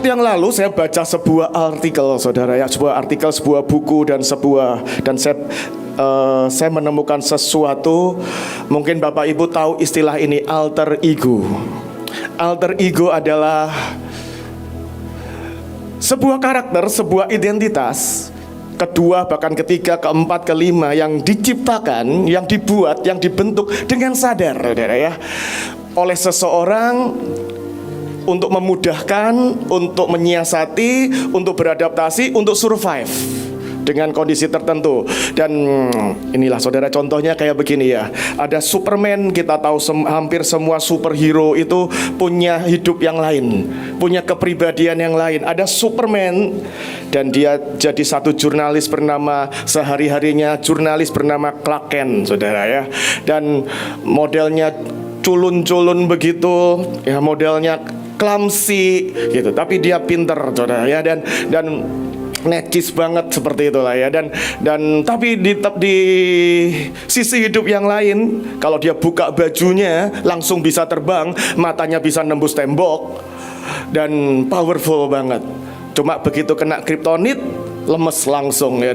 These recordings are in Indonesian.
yang lalu saya baca sebuah artikel, saudara ya, sebuah buku dan saya menemukan sesuatu. Mungkin Bapak Ibu tahu istilah ini, alter ego. Alter ego adalah sebuah karakter, sebuah identitas, kedua, bahkan ketiga, keempat, kelima yang diciptakan, yang dibuat, yang dibentuk dengan sadar, saudara ya, oleh seseorang untuk memudahkan, untuk menyiasati, untuk beradaptasi, untuk survive dengan kondisi tertentu. Dan inilah saudara, contohnya kayak begini ya. Ada Superman, kita tahu hampir semua superhero itu punya hidup yang lain, punya kepribadian yang lain. Ada Superman dan dia jadi satu jurnalis bernama, sehari-harinya jurnalis bernama Clark Kent, saudara ya. Dan modelnya culun-culun begitu ya, modelnya clumsy gitu, tapi dia pinter, saudara ya, dan necis banget seperti itulah ya. Dan tapi di sisi hidup yang lain, kalau dia buka bajunya langsung bisa terbang, matanya bisa nembus tembok, dan powerful banget. Cuma begitu kena kriptonit, lemes langsung ya.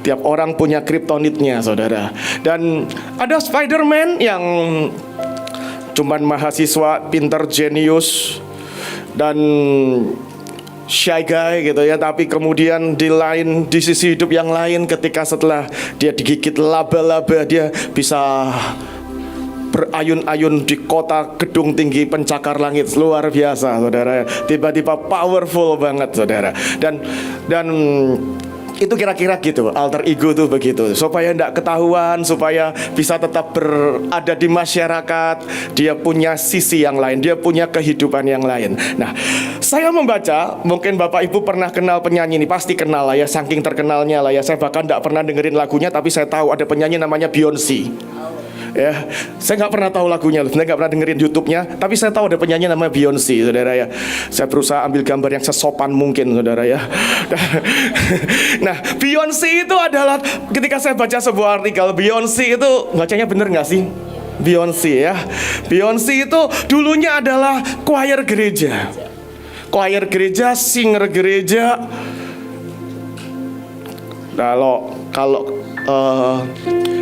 Tiap orang punya kriptonitnya, saudara. Dan ada Spider-Man yang cuman mahasiswa, pinter, jenius, dan shy guy gitu ya, tapi kemudian di sisi hidup yang lain, ketika setelah dia digigit laba-laba, dia bisa berayun-ayun di kota gedung tinggi pencakar langit, luar biasa, saudara. Tiba-tiba powerful banget, saudara. Dan itu kira-kira gitu, alter ego tuh begitu, supaya tidak ketahuan, supaya bisa tetap berada di masyarakat. Dia punya sisi yang lain, dia punya kehidupan yang lain. Nah, saya membaca, mungkin Bapak Ibu pernah kenal penyanyi ini, pasti kenal lah ya, saking terkenalnya lah ya. Saya bahkan tidak pernah dengerin lagunya, tapi saya tahu ada penyanyi namanya Beyonce. Ya, saya nggak pernah tahu lagunya, saya nggak pernah dengerin YouTube-nya, tapi saya tahu ada penyanyi namanya Beyonce, saudara ya. Saya berusaha ambil gambar yang sesopan mungkin, saudara ya. Nah, Beyonce itu adalah, ketika saya baca sebuah artikel, Beyonce itu, bacanya bener nggak sih? Beyonce ya. Beyonce itu dulunya adalah choir gereja, singer gereja.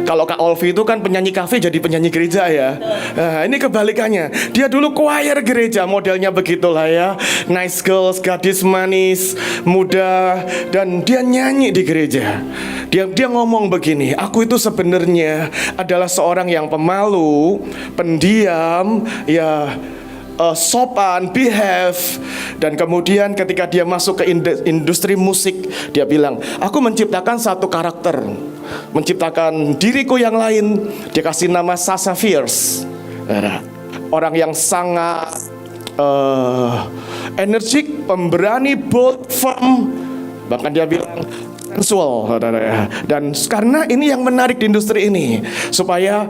Kalau Kak Olvi itu kan penyanyi kafe jadi penyanyi gereja ya. Nah, ini kebalikannya. Dia dulu choir gereja, modelnya begitulah ya. Nice girls, gadis manis, muda, dan dia nyanyi di gereja. Dia ngomong begini, aku itu sebenarnya adalah seorang yang pemalu, pendiam, ya, sopan, behave. Dan kemudian ketika dia masuk ke industri musik, dia bilang, aku menciptakan satu karakter, menciptakan diriku yang lain. Dia kasih nama Sasha Fierce. Orang yang sangat energik, pemberani, bold, firm. Bahkan dia bilang sensual, dan karena ini yang menarik di industri ini, supaya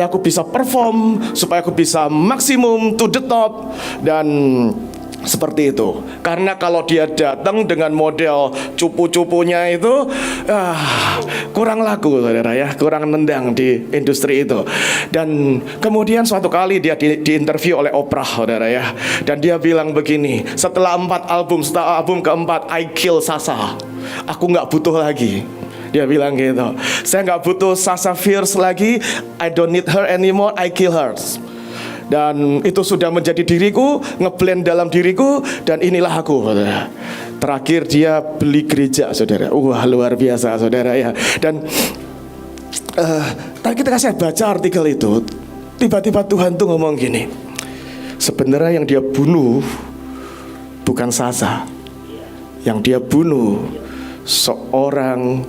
aku bisa perform, supaya aku bisa maksimum to the top, dan seperti itu. Karena kalau dia datang dengan model cupu-cupunya itu, kurang laku, saudara ya, kurang nendang di industri itu. Dan kemudian suatu kali dia diinterview oleh Oprah, saudara ya, dan dia bilang begini, setelah album keempat, I kill Sasha. Aku nggak butuh lagi. Dia bilang gitu, saya nggak butuh Sasha Fierce lagi. I don't need her anymore. I kill her. Dan itu sudah menjadi diriku, ngeblend dalam diriku, dan inilah aku, saudara. Terakhir dia beli gereja, saudara. Wah, luar biasa, saudara ya. Dan tadi ketika saya baca artikel itu, tiba-tiba Tuhan tuh ngomong gini, sebenarnya yang dia bunuh bukan Sasha. Yang dia bunuh seorang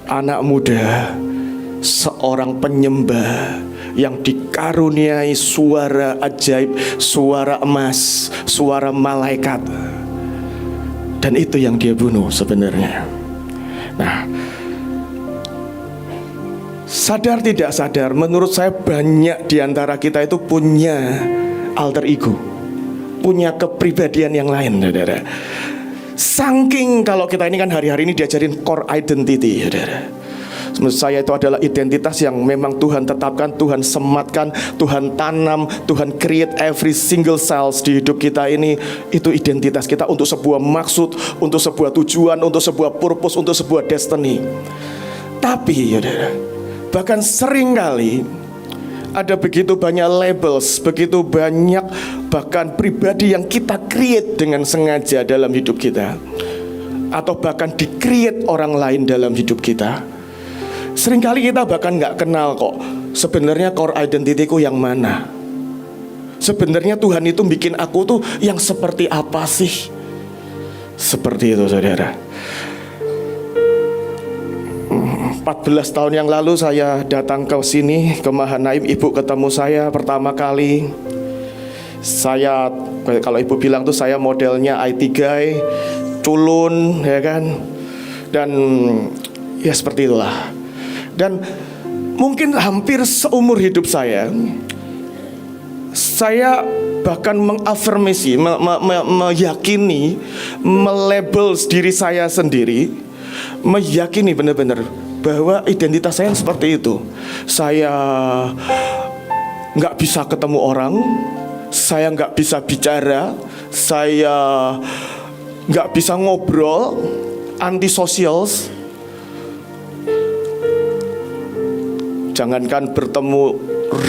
anak muda, seorang penyembah yang dikaruniai suara ajaib, suara emas, suara malaikat. Dan itu yang dia bunuh sebenarnya. Nah, sadar tidak sadar, menurut saya banyak di antara kita itu punya alter ego, punya kepribadian yang lain, saudara. Saking, kalau kita ini kan hari-hari ini diajarin core identity, saudara. Menurut saya itu adalah identitas yang memang Tuhan tetapkan, Tuhan sematkan, Tuhan tanam, Tuhan create every single cells di hidup kita ini. Itu identitas kita untuk sebuah maksud, untuk sebuah tujuan, untuk sebuah purpose, untuk sebuah destiny. Tapi saudara, bahkan seringkali ada begitu banyak labels, begitu banyak bahkan pribadi yang kita create dengan sengaja dalam hidup kita, atau bahkan di-create orang lain dalam hidup kita. Seringkali kita bahkan gak kenal kok sebenarnya core identity-ku yang mana. Sebenarnya Tuhan itu bikin aku tuh yang seperti apa sih? Seperti itu saudara. 14 tahun yang lalu saya datang ke sini, ke Mahanaim. Ibu ketemu saya pertama kali. Saya, kalau ibu bilang tuh saya modelnya IT guy, culun ya kan. Dan ya seperti itulah. Dan mungkin hampir seumur hidup saya bahkan mengafirmasi, meyakini, melabel diri saya sendiri, meyakini benar-benar bahwa identitas saya seperti itu. Saya nggak bisa ketemu orang, saya nggak bisa bicara, saya nggak bisa ngobrol, antisosial. Jangankan bertemu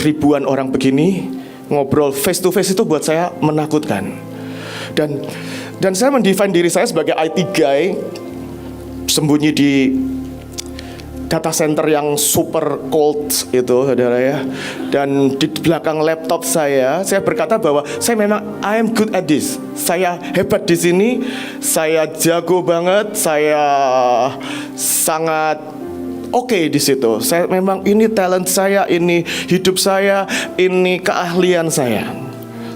ribuan orang begini, ngobrol face to face itu buat saya menakutkan. Dan saya mendefine diri saya sebagai IT guy, sembunyi di data center yang super cold itu saudara ya. Dan di belakang laptop saya berkata bahwa saya memang I am good at this. Saya hebat di sini, saya jago banget, saya sangat oke di situ. Saya memang ini talent saya, ini hidup saya, ini keahlian saya.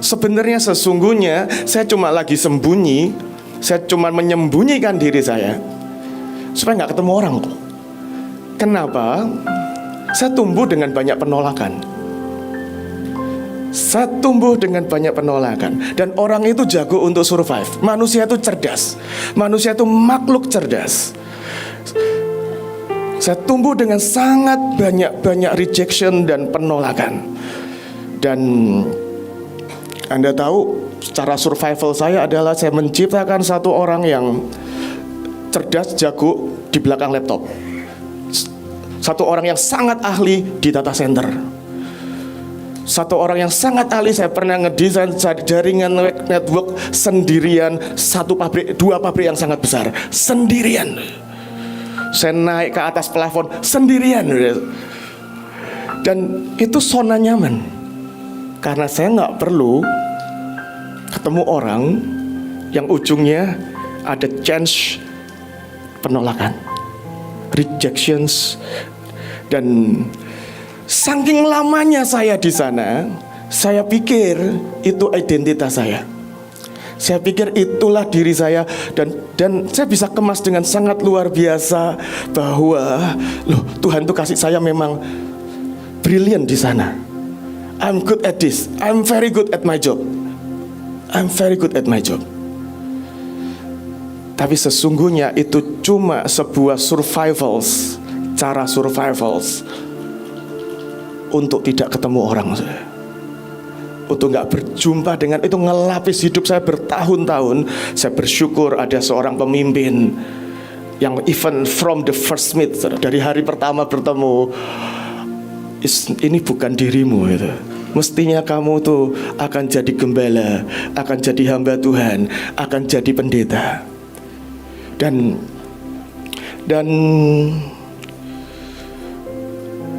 Sebenarnya sesungguhnya saya cuma lagi sembunyi, saya cuma menyembunyikan diri saya supaya nggak ketemu orang kok. Kenapa? Saya tumbuh dengan banyak penolakan. Saya tumbuh dengan banyak penolakan. Dan orang itu jago untuk survive. Manusia itu cerdas. Manusia itu makhluk cerdas. Saya tumbuh dengan sangat banyak rejection dan penolakan. Dan Anda tahu, cara survival saya adalah saya menciptakan satu orang yang cerdas, jago di belakang laptop. Satu orang yang sangat ahli di data center. Satu orang yang sangat ahli, saya pernah ngedesain jaringan network sendirian, dua pabrik yang sangat besar sendirian. Saya naik ke atas plafon sendirian. Dan itu zona nyaman, karena saya nggak perlu ketemu orang yang ujungnya ada chance penolakan, rejections. Dan saking lamanya saya di sana, saya pikir itu identitas saya. Saya pikir itulah diri saya. Dan saya bisa kemas dengan sangat luar biasa bahwa loh, Tuhan tuh kasih saya memang brilliant di sana. I'm good at this. I'm very good at my job. I'm very good at my job. Tapi sesungguhnya itu cuma sebuah cara survivals untuk tidak ketemu orang, untuk gak berjumpa dengan itu, ngelapis hidup saya bertahun-tahun. Saya bersyukur ada seorang pemimpin yang even from the first meet, dari hari pertama bertemu, ini bukan dirimu itu. Mestinya kamu tuh akan jadi gembala, akan jadi hamba Tuhan, akan jadi pendeta. Dan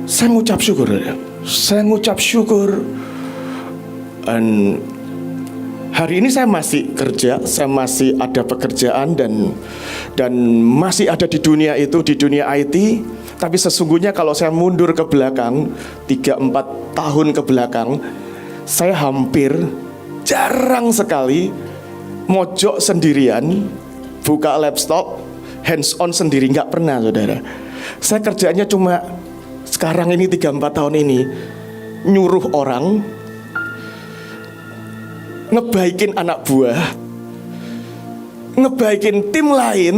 saya ngucap syukur. Dan hari ini saya masih kerja, saya masih ada pekerjaan dan masih ada di dunia itu, di dunia IT. Tapi sesungguhnya kalau saya mundur ke belakang 3-4 tahun ke belakang, saya hampir jarang sekali mojok sendirian, buka laptop, hands on sendiri, nggak pernah saudara. Saya kerjanya cuma sekarang ini 3-4 tahun ini nyuruh orang, ngebaikin anak buah, ngebaikin tim lain,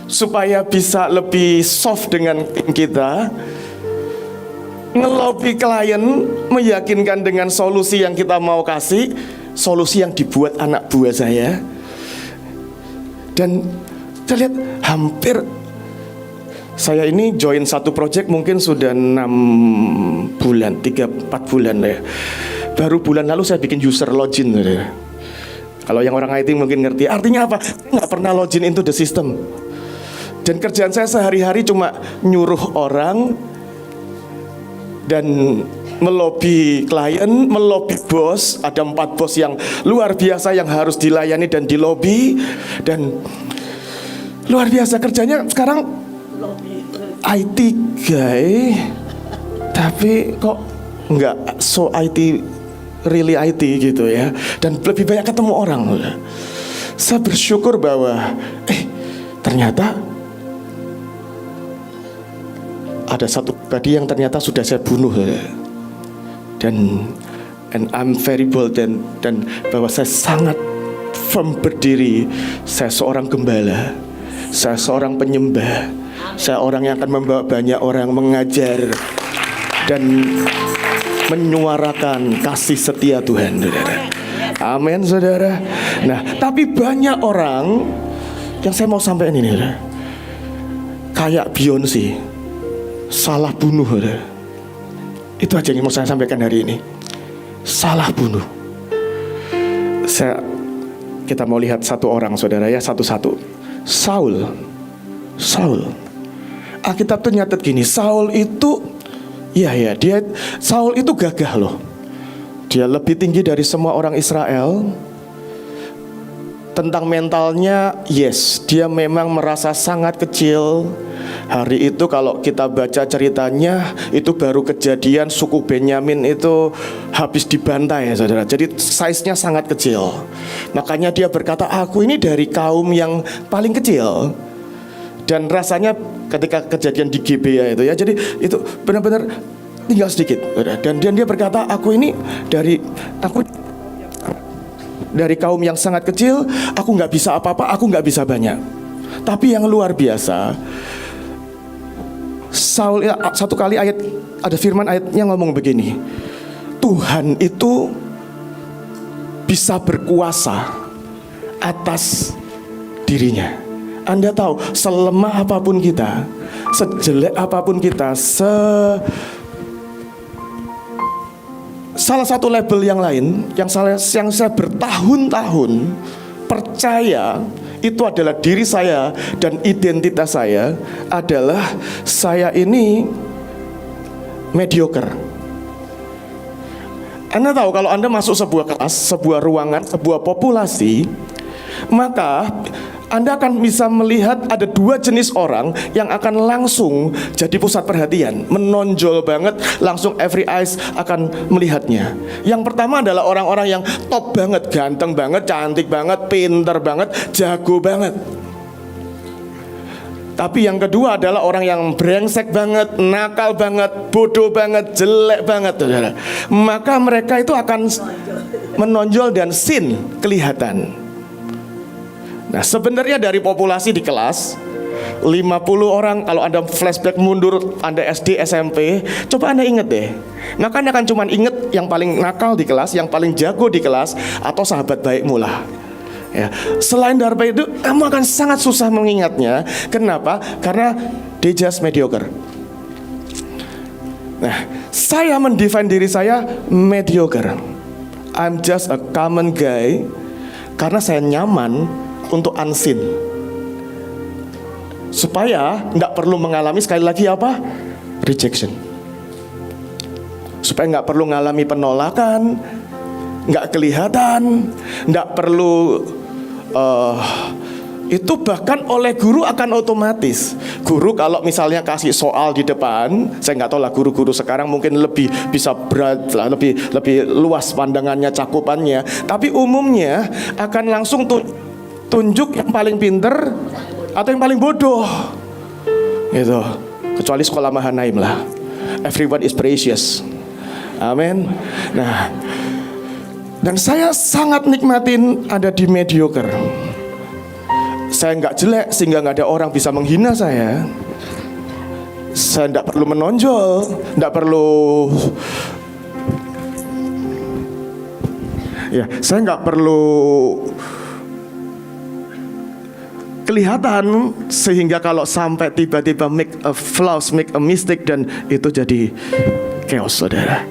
supaya bisa lebih soft dengan tim kita, ngelobi klien, meyakinkan dengan solusi yang kita mau kasih, solusi yang dibuat anak buah saya. Dan saya lihat hampir, saya ini join satu project mungkin sudah 6 bulan, 3-4 bulan ya. Baru bulan lalu saya bikin user login ya. Kalau yang orang IT mungkin ngerti, artinya apa? Nggak pernah login into the system. Dan kerjaan saya sehari-hari cuma nyuruh orang dan melobi klien, melobi bos. Ada 4 bos yang luar biasa yang harus dilayani dan dilobi. Dan luar biasa kerjanya sekarang IT guy, tapi kok nggak so IT, really IT gitu ya. Dan lebih banyak ketemu orang. Saya bersyukur bahwa ternyata ada satu pribadi yang ternyata sudah saya bunuh. Dan I'm very bold dan bahwa saya sangat firm berdiri. Saya seorang gembala, saya seorang penyembah, saya orang yang akan membawa banyak orang mengajar dan menyuarakan kasih setia Tuhan, saudara. Amin, saudara. Nah, tapi banyak orang yang saya mau sampaikan ini, saudara, kayak Beyonce, salah bunuh, saudara. Itu aja yang mau saya sampaikan hari ini. Salah bunuh. Kita mau lihat satu orang, saudara ya, satu-satu. Saul. Alkitab tuh nyatet gini, Saul itu Saul itu gagah loh. Dia lebih tinggi dari semua orang Israel. Tentang mentalnya, yes, dia memang merasa sangat kecil. Hari itu kalau kita baca ceritanya, itu baru kejadian suku Benyamin itu habis dibantai ya saudara. Jadi size-nya sangat kecil. Makanya dia berkata, aku ini dari kaum yang paling kecil. Dan rasanya ketika kejadian di Gibea itu ya, jadi itu benar-benar tinggal sedikit. Dan dia berkata, aku ini dari kaum yang sangat kecil, aku nggak bisa apa-apa, aku nggak bisa banyak. Tapi yang luar biasa, Saul ya, satu kali ada firman ayatnya ngomong begini, Tuhan itu bisa berkuasa atas dirinya. Anda tahu, selemah apapun kita, sejelek apapun kita, salah satu label yang lain yang saya bertahun-tahun percaya itu adalah diri saya dan identitas saya adalah saya ini mediocre. Anda tahu kalau Anda masuk sebuah kelas, sebuah ruangan, sebuah populasi, maka Anda akan bisa melihat ada 2 jenis orang yang akan langsung jadi pusat perhatian, menonjol banget, langsung every eyes akan melihatnya. Yang pertama adalah orang-orang yang top banget, ganteng banget, cantik banget, pinter banget, jago banget. Tapi yang kedua adalah orang yang brengsek banget, nakal banget, bodoh banget, jelek banget, saudara. Maka mereka itu akan menonjol dan sin kelihatan. Nah sebenarnya dari populasi di kelas 50 orang, kalau Anda flashback mundur, Anda SD, SMP, coba Anda ingat deh. Maka Anda akan cuma ingat yang paling nakal di kelas, yang paling jago di kelas, atau sahabat baikmu lah ya. Selain dari itu, kamu akan sangat susah mengingatnya. Kenapa? Karena they just mediocre. Nah, saya mendefine diri saya mediocre. I'm just a common guy. Karena saya nyaman untuk unseen, supaya nggak perlu mengalami sekali lagi apa? Rejection. Supaya nggak perlu mengalami penolakan, nggak kelihatan, nggak perlu itu bahkan oleh guru akan otomatis. Guru kalau misalnya kasih soal di depan, saya nggak tahu lah guru-guru sekarang mungkin lebih bisa berat lah, lebih luas pandangannya, cakupannya. Tapi umumnya akan langsung tunjuk yang paling pinter atau yang paling bodoh gitu. Kecuali sekolah Mahanaim lah, everyone is precious. Amin. Nah, dan saya sangat nikmatin ada di mediocre. Saya nggak jelek sehingga nggak ada orang bisa menghina saya. Saya nggak perlu menonjol, nggak perlu, ya, saya nggak perlu kelihatan sehingga kalau sampai tiba-tiba make a flaws, make a mistake, dan itu jadi chaos, saudara.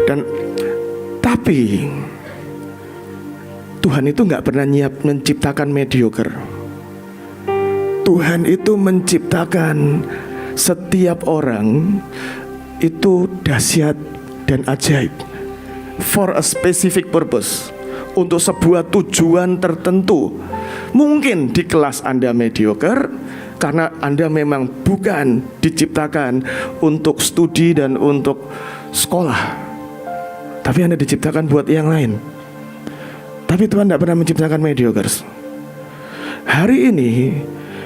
Dan tapi Tuhan itu nggak pernah menciptakan mediocre. Tuhan itu menciptakan setiap orang itu dahsyat dan ajaib for a specific purpose, untuk sebuah tujuan tertentu. Mungkin di kelas Anda mediocre karena Anda memang bukan diciptakan untuk studi dan untuk sekolah, tapi Anda diciptakan buat yang lain. Tapi Tuhan tidak pernah menciptakan mediocre. Hari ini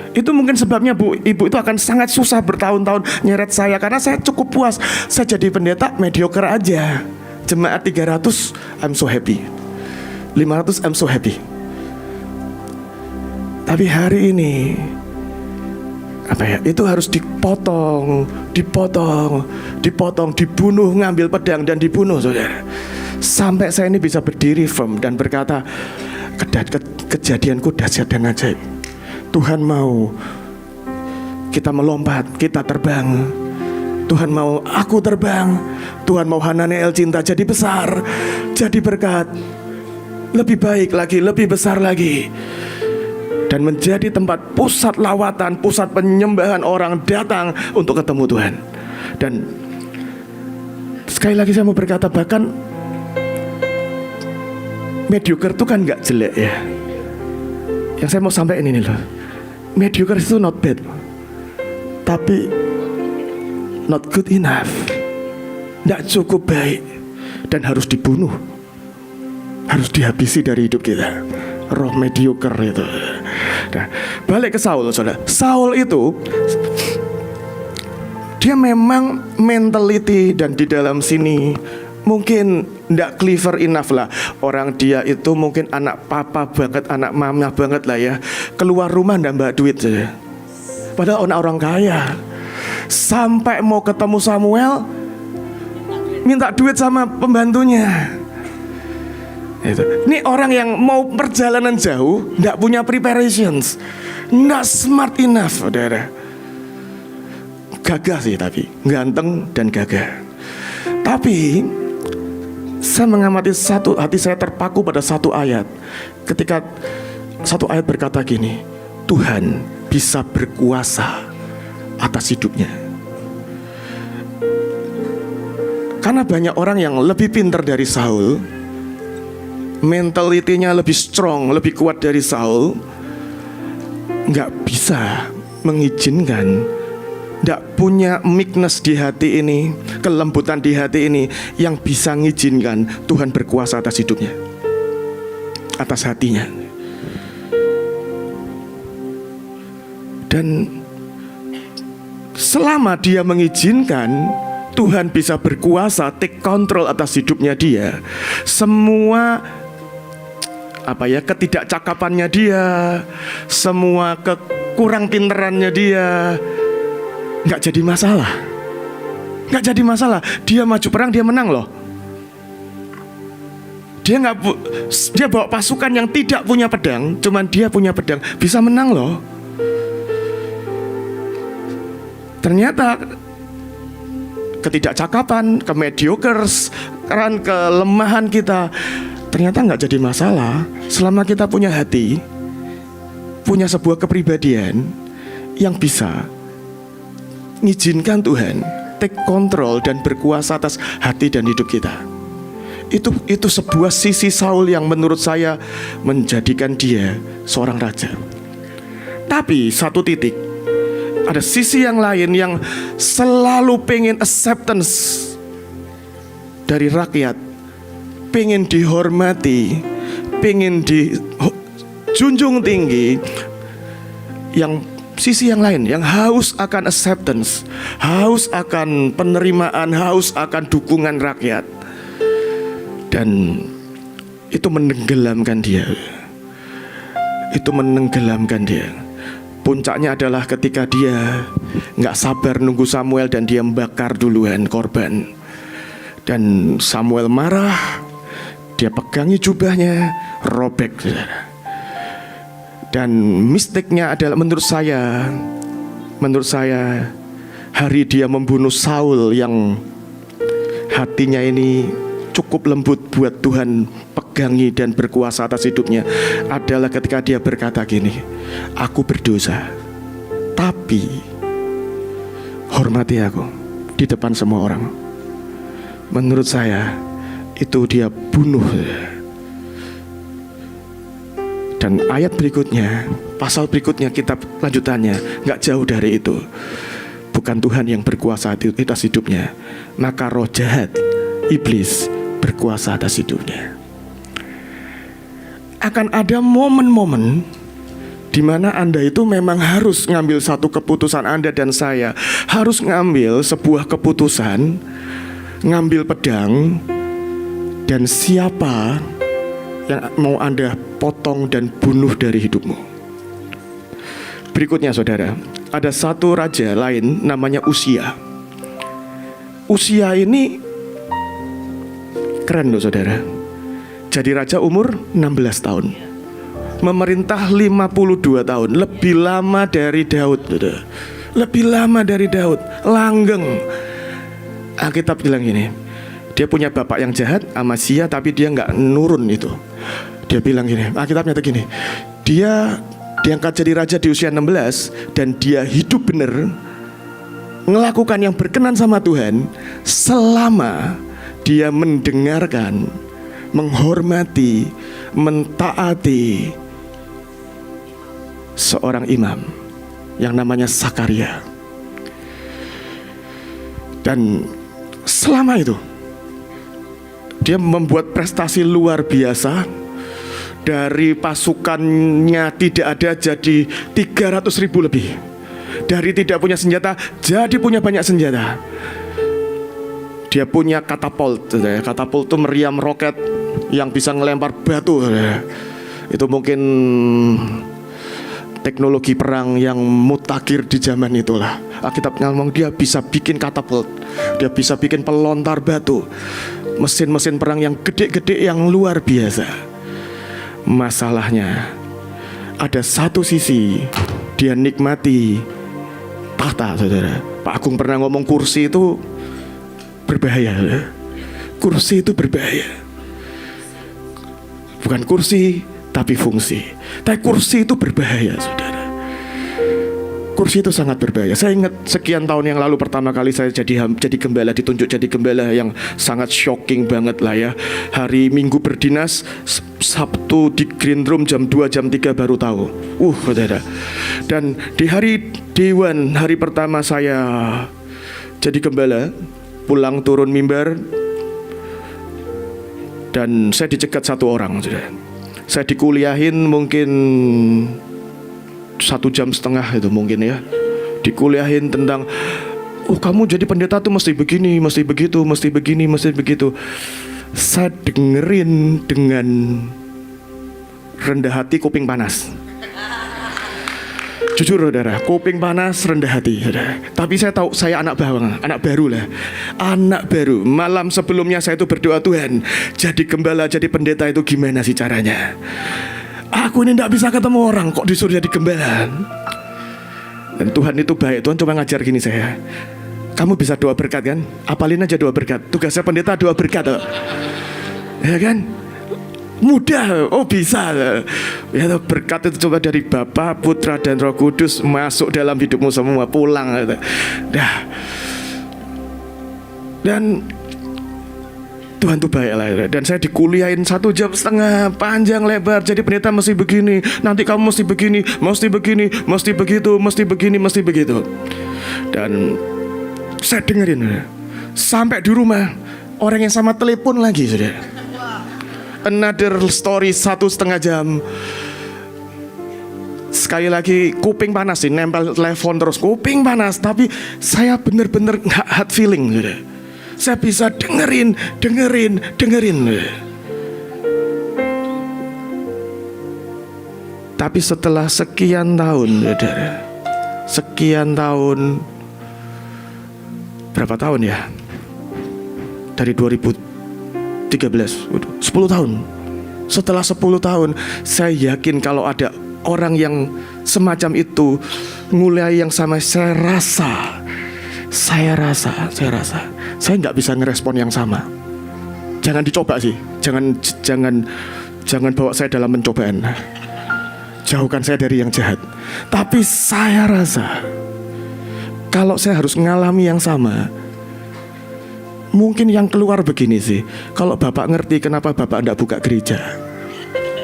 itu mungkin sebabnya ibu itu akan sangat susah bertahun-tahun nyeret saya, karena saya cukup puas. Saya jadi pendeta mediocre aja. Jemaat 300 I'm so happy, 500 I'm so happy. Tapi hari ini itu harus dipotong, dibunuh, ngambil pedang dan dibunuh, saudara. Sampai saya ini bisa berdiri firm dan berkata, kejadianku dahsyat dan ajaib. Tuhan mau kita melompat, kita terbang. Tuhan mau aku terbang. Tuhan mau Hananiel cinta jadi besar, jadi berkat, lebih baik lagi, lebih besar lagi, dan menjadi tempat pusat lawatan, pusat penyembahan, orang datang untuk ketemu Tuhan. Dan sekali lagi saya mau berkata, bahkan mediocre itu kan gak jelek ya. Yang saya mau sampaikan ini loh, mediocre itu not bad, tapi not good enough, gak cukup baik, dan harus dibunuh, harus dihabisi dari hidup kita. Roh mediocre itu. Nah, balik ke Saul, saudara. Saul itu dia memang mentality, dan di dalam sini mungkin ndak clever enough lah. Orang dia itu mungkin anak papa banget, anak mama banget lah ya. Keluar rumah ndak mbak duit saja. Padahal orang kaya. Sampai mau ketemu Samuel minta duit sama pembantunya. Ini orang yang mau perjalanan jauh, nggak punya preparations, nggak smart enough, saudara. Gagah sih, tapi ganteng dan gagah. Tapi saya mengamati hati saya terpaku pada satu ayat. Ketika satu ayat berkata gini, Tuhan bisa berkuasa atas hidupnya. Karena banyak orang yang lebih pintar dari Saul, mentalitinya lebih strong, lebih kuat dari Saul, nggak bisa mengizinkan, nggak punya meekness di hati ini, kelembutan di hati ini, yang bisa mengizinkan Tuhan berkuasa atas hidupnya, atas hatinya. Dan selama dia mengizinkan Tuhan bisa berkuasa, take control atas hidupnya dia, semua ketidakcakapannya dia, semua kekurang pinterannya dia nggak jadi masalah. Nggak jadi masalah. Dia maju perang, dia menang loh. Dia bawa pasukan yang tidak punya pedang, cuman dia punya pedang, bisa menang loh. Ternyata ketidakcakapan, kemediocres, kelemahan kita ternyata nggak jadi masalah selama kita punya hati, punya sebuah kepribadian yang bisa mengizinkan Tuhan take control dan berkuasa atas hati dan hidup kita. Itu sebuah sisi Saul yang menurut saya menjadikan dia seorang raja. Tapi satu titik, ada sisi yang lain yang selalu pengen acceptance dari rakyat, pengen dihormati, pengen dijunjung tinggi. Yang sisi yang lain yang haus akan acceptance, haus akan penerimaan, haus akan dukungan rakyat. Dan itu menenggelamkan dia. Itu menenggelamkan dia. Puncaknya adalah ketika dia nggak sabar nunggu Samuel dan dia membakar duluan korban. Dan Samuel marah, dia pegangi jubahnya, robek. Dan mistiknya adalah menurut saya hari dia membunuh Saul yang hatinya ini cukup lembut buat Tuhan pegangi dan berkuasa atas hidupnya adalah ketika dia berkata gini, aku berdosa, tapi hormati aku di depan semua orang. Menurut saya itu dia bunuh. Dan ayat berikutnya, pasal berikutnya, kitab lanjutannya gak jauh dari itu. Bukan Tuhan yang berkuasa atas hidupnya, maka roh jahat, iblis berkuasa atas hidupnya. Akan ada momen-momen di mana Anda itu memang harus ngambil satu keputusan. Anda dan saya harus ngambil sebuah keputusan, ngambil pedang, dan siapa yang mau Anda potong dan bunuh dari hidupmu. Berikutnya saudara, ada satu raja lain namanya Uzia. Uzia ini keren loh saudara. Jadi raja umur 16 tahun, memerintah 52 tahun, lebih lama dari Daud, saudara. Lebih lama dari Daud, langgeng. Alkitab bilang gini, dia punya bapak yang jahat, Amazia, tapi dia nggak nurun itu. Dia bilang gini, Alkitabnya tuh gini, dia diangkat jadi raja di usia 16 dan dia hidup benar, melakukan yang berkenan sama Tuhan selama dia mendengarkan, menghormati, mentaati seorang imam yang namanya Sakaria. Dan selama itu dia membuat prestasi luar biasa. Dari pasukannya tidak ada jadi 300.000 lebih. Dari tidak punya senjata jadi punya banyak senjata. Dia punya katapult. Katapult itu meriam roket yang bisa ngelempar batu. Itu mungkin teknologi perang yang mutakhir di zaman itulah. Alkitab ngomong dia bisa bikin katapult, dia bisa bikin pelontar batu, mesin-mesin perang yang gede-gede yang luar biasa. Masalahnya ada satu sisi, dia nikmati tahta, saudara. Pak Agung pernah ngomong kursi itu berbahaya. Kursi itu berbahaya. Bukan kursi, tapi fungsi. Tapi kursi itu berbahaya, saudara. Kursi itu sangat berbahaya. Saya ingat sekian tahun yang lalu pertama kali saya jadi gembala, ditunjuk jadi gembala yang sangat shocking banget lah ya. Hari Minggu berdinas, Sabtu di green room jam 2 jam 3 baru tahu. Saudara. Dan di hari Dewan, hari pertama saya jadi gembala, pulang turun mimbar, dan saya dicegat satu orang, saudara. Saya dikuliahin mungkin 1,5 jam itu mungkin ya. Dikuliahin tentang kamu jadi pendeta tuh mesti begini, mesti begitu, mesti begini, mesti begitu. Saya dengerin dengan rendah hati, kuping panas. Jujur saudara, kuping panas, rendah hati saudara. Tapi saya tahu saya anak bawang, anak baru lah. Anak baru. Malam sebelumnya saya itu berdoa, Tuhan, jadi gembala, jadi pendeta itu gimana sih caranya? Aku ini tidak bisa ketemu orang, kok disuruh jadi gembala. Dan Tuhan itu baik. Tuhan coba ngajar gini saya, kamu bisa doa berkat kan? Apalin aja doa berkat. Tugasnya pendeta doa berkat, ya kan? Mudah, bisa. Ya, berkat itu coba dari Bapa, Putra, dan Roh Kudus masuk dalam hidupmu semua, pulang. Dah. Dan Tuhan tuh baik lah. Dan saya dikuliahin 1,5 jam, panjang lebar. Jadi pendeta mesti begini, nanti kamu mesti begini, mesti begini, mesti begitu, mesti begini, mesti begitu. Dan saya dengerin sampai di rumah, orang yang sama telepon lagi, saudara. Another story 1,5 jam. Sekali lagi kuping panas sih, nempel telepon terus, kuping panas. Tapi saya bener-bener gak hard feeling, saudara. Saya bisa dengerin. Tapi setelah sekian tahun, saudara, sekian tahun, berapa tahun ya? Dari 2013, 10 tahun. Setelah 10 tahun, saya yakin kalau ada orang yang semacam itu mulai yang sama, saya rasa saya nggak bisa ngerespon yang sama. Jangan dicoba sih, jangan bawa saya dalam pencobaan. Jauhkan saya dari yang jahat. Tapi saya rasa kalau saya harus mengalami yang sama, mungkin yang keluar begini sih. Kalau Bapak ngerti kenapa Bapak tidak buka gereja,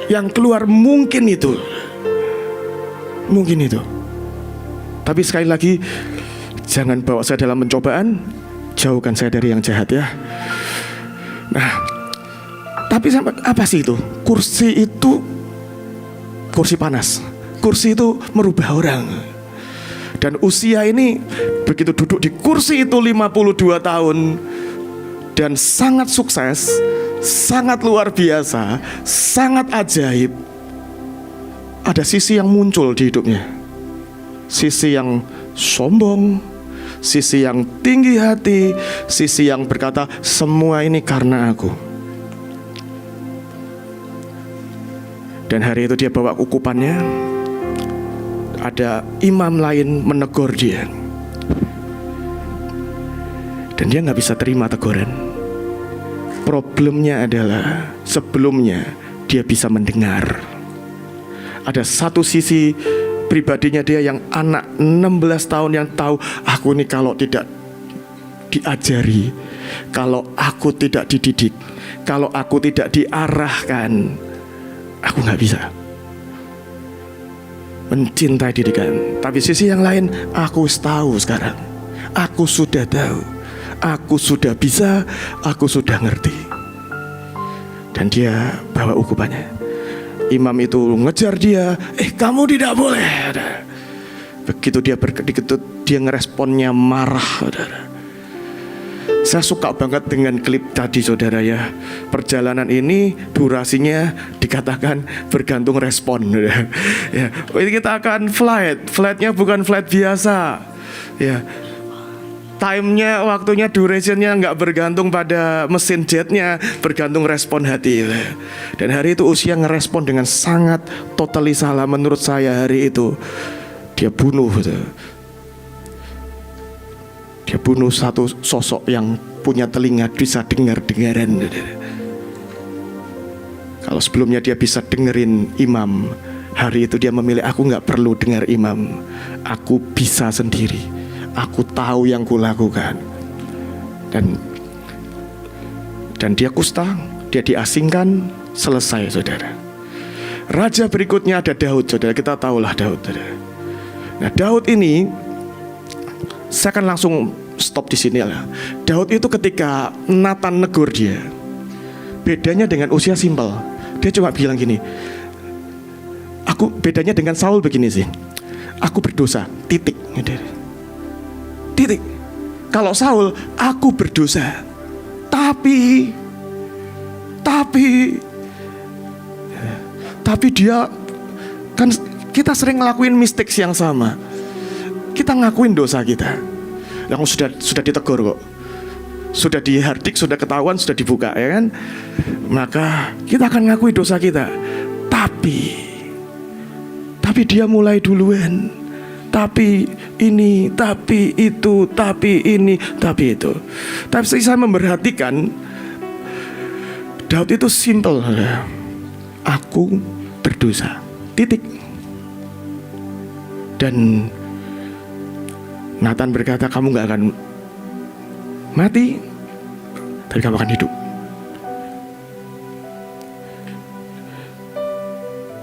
yang keluar mungkin itu. Tapi sekali lagi, jangan bawa saya dalam pencobaan. Jauhkan saya dari yang jahat ya. Nah, tapi apa sih itu? Kursi itu kursi panas. Kursi itu merubah orang. Dan usia ini begitu duduk di kursi itu 52 tahun dan sangat sukses, sangat luar biasa, sangat ajaib. Ada sisi yang muncul di hidupnya. Sisi yang sombong, sisi yang tinggi hati, sisi yang berkata semua ini karena aku. Dan hari itu dia bawa ukupannya. Ada imam lain menegur dia, dan dia gak bisa terima teguran. Problemnya adalah sebelumnya dia bisa mendengar. Ada satu sisi pribadinya dia yang anak 16 tahun yang tahu, aku ini kalau tidak diajari, kalau aku tidak dididik, kalau aku tidak diarahkan, aku gak bisa mencintai didikan. Tapi sisi yang lain, aku tahu sekarang, aku sudah tahu, aku sudah bisa, aku sudah ngerti. Dan dia bawa ukupannya. Imam itu ngejar dia, kamu tidak boleh. Begitu dia ngeresponnya marah, saudara. Saya suka banget dengan klip tadi, saudara ya. Perjalanan ini durasinya dikatakan bergantung respon. Ya, kita akan flightnya bukan flight biasa. Ya, time-nya, waktunya, durationnya nggak bergantung pada mesin jetnya, bergantung respon hati. Dan hari itu usia ngerespon dengan sangat totally salah menurut saya. Hari itu dia bunuh. Dia bunuh satu sosok yang punya telinga bisa dengar-dengaran. Kalau sebelumnya dia bisa dengerin imam, hari itu dia memilih, aku gak perlu dengar imam, aku bisa sendiri, aku tahu yang kulakukan. Dan dia kusta, dia diasingkan, selesai, saudara. Raja berikutnya ada Daud, saudara. Kita tahulah Daud, saudara. Nah, Daud ini, saya akan langsung stop di sini lah. Daud itu ketika Nathan negur dia, bedanya dengan usia simpel. Dia cuma bilang gini, bedanya dengan Saul begini sih, aku berdosa, titik. Kalau Saul, aku berdosa, tapi dia kan, kita sering ngelakuin mistakes yang sama. Kita ngakuin dosa kita yang sudah ditegur kok, sudah dihardik, sudah ketahuan, sudah dibuka, ya kan? Maka kita akan ngakui dosa kita. Tapi dia mulai duluan. Tapi ini, tapi itu, tapi ini, tapi itu. Tapi saya memperhatikan Daud itu simple. Aku berdosa, titik. Dan Nathan berkata, kamu gak akan mati, tapi kamu akan hidup.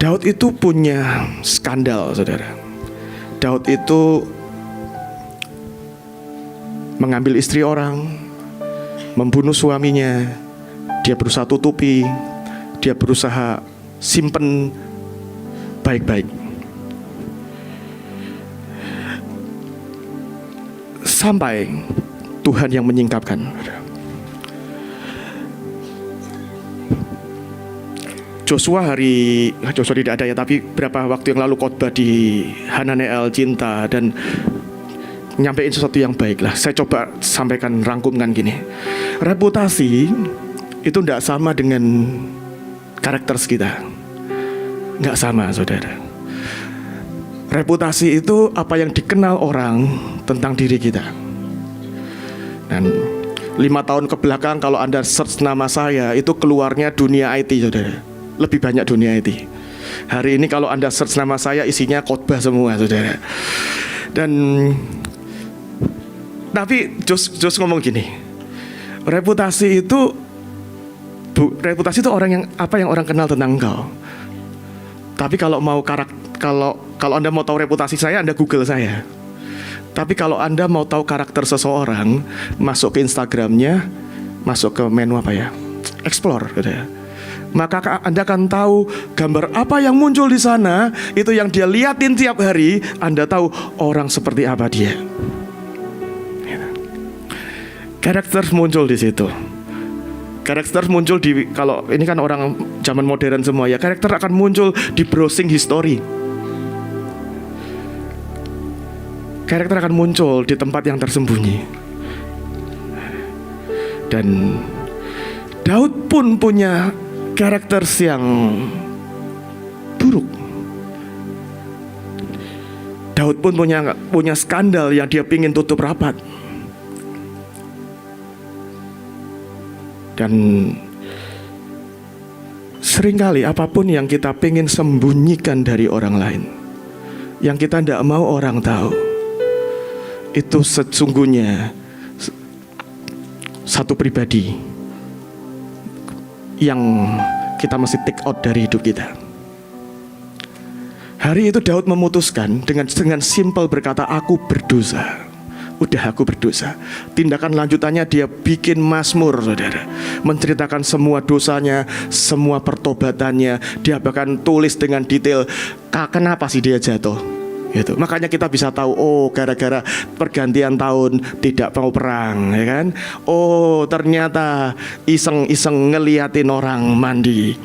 Daud itu punya skandal, saudara. Daud itu mengambil istri orang, membunuh suaminya. Dia berusaha tutupi, dia berusaha simpen baik-baik. Sampai Tuhan yang menyingkapkan. Joshua Joshua tidak ada ya, tapi berapa waktu yang lalu khotbah di Hananel Cinta dan nyampein sesuatu yang baik lah. Saya coba sampaikan, rangkumkan gini. Reputasi itu tidak sama dengan karakter kita. Nggak sama, saudara. Reputasi itu apa yang dikenal orang tentang diri kita. Dan 5 tahun ke belakang kalau Anda search nama saya, itu keluarnya dunia IT, saudara. Lebih banyak dunia IT. Hari ini kalau Anda search nama saya, isinya khotbah semua, saudara. Dan tapi Jos ngomong gini, reputasi itu orang yang apa yang orang kenal tentang engkau. Tapi kalau kalau Anda mau tahu reputasi saya, Anda Google saya. Tapi kalau Anda mau tahu karakter seseorang, masuk ke Instagramnya, masuk ke menu apa ya, Explore, gitu ya. Maka Anda akan tahu gambar apa yang muncul di sana. Itu yang dia liatin tiap hari. Anda tahu orang seperti apa dia. Karakter muncul di situ. Karakter muncul di, kalau ini kan orang zaman modern semua ya, karakter akan muncul di browsing history. Karakter akan muncul di tempat yang tersembunyi. Dan Daud pun punya karakter yang buruk. Daud pun punya skandal yang dia pingin tutup rapat. Dan seringkali apapun yang kita pengen sembunyikan dari orang lain, yang kita tidak mau orang tahu, itu sesungguhnya satu pribadi yang kita mesti take out dari hidup kita. Hari itu Daud memutuskan dengan simple berkata, aku berdosa. Udah, aku berdosa. Tindakan lanjutannya dia bikin mazmur, saudara, menceritakan semua dosanya, semua pertobatannya. Dia bahkan tulis dengan detail kenapa sih dia jatuh gitu. Makanya kita bisa tahu, oh gara-gara pergantian tahun tidak mau perang, ya kan? Oh ternyata iseng-iseng ngeliatin orang mandi.